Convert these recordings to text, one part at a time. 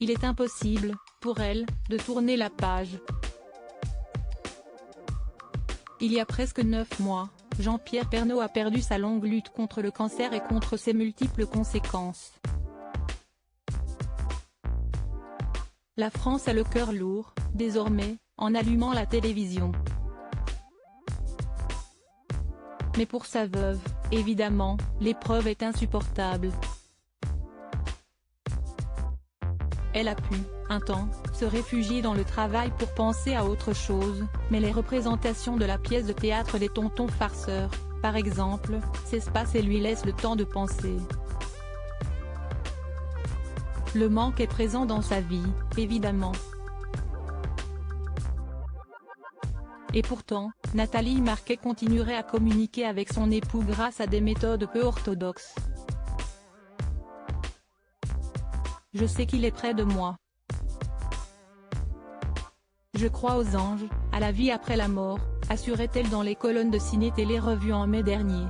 il est impossible, pour elle, de tourner la page. Il y a presque 9 mois, Jean-Pierre Pernaut a perdu sa longue lutte contre le cancer et contre ses multiples conséquences. La France a le cœur lourd, désormais, en allumant la télévision. Mais pour sa veuve, évidemment, l'épreuve est insupportable. Elle a pu, un temps, se réfugier dans le travail pour penser à autre chose, mais les représentations de la pièce de théâtre des Tontons farceurs, par exemple, s'espacent et lui laissent le temps de penser. Le manque est présent dans sa vie, évidemment. Et pourtant, Nathalie Marquet continuerait à communiquer avec son époux grâce à des méthodes peu orthodoxes. Je sais qu'il est près de moi. Je crois aux anges, à la vie après la mort, assurait-elle dans les colonnes de Ciné Télé Revue en mai dernier.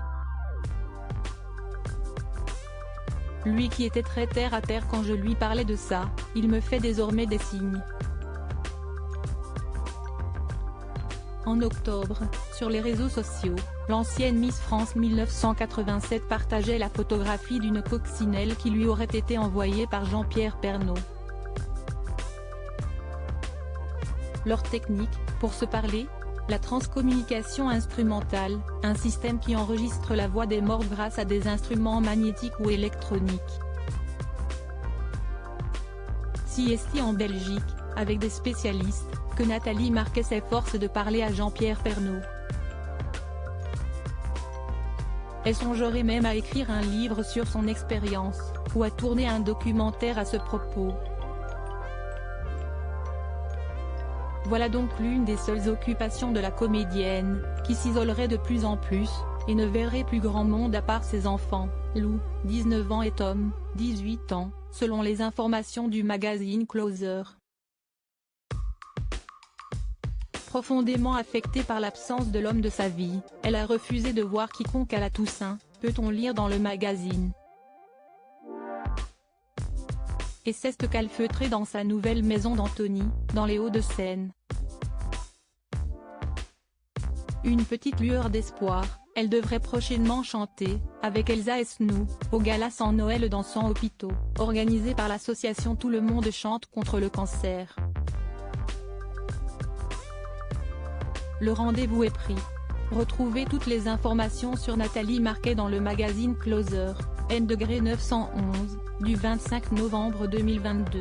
Lui qui était très terre à terre quand je lui parlais de ça, il me fait désormais des signes. En octobre, sur les réseaux sociaux, l'ancienne Miss France 1987 partageait la photographie d'une coccinelle qui lui aurait été envoyée par Jean-Pierre Pernaut. Leur technique, pour se parler, la transcommunication instrumentale, un système qui enregistre la voix des morts grâce à des instruments magnétiques ou électroniques. Si est en Belgique, avec des spécialistes, que Nathalie Marquet s'efforce de parler à Jean-Pierre Pernaut. Elle songerait même à écrire un livre sur son expérience, ou à tourner un documentaire à ce propos. Voilà donc l'une des seules occupations de la comédienne, qui s'isolerait de plus en plus, et ne verrait plus grand monde à part ses enfants, Lou, 19 ans et Tom, 18 ans, selon les informations du magazine Closer. Profondément affectée par l'absence de l'homme de sa vie, elle a refusé de voir quiconque à la Toussaint, peut-on lire dans le magazine. Et c'est ce calfeutré dans sa nouvelle maison d'Antony, dans les Hauts-de-Seine. Une petite lueur d'espoir, elle devrait prochainement chanter, avec Elsa Esnou, au gala sans Noël dans 100 hôpitaux, organisé par l'association Tout le monde chante contre le cancer. Le rendez-vous est pris. Retrouvez toutes les informations sur Nathalie Marquet dans le magazine Closer, N°911, du 25 novembre 2022.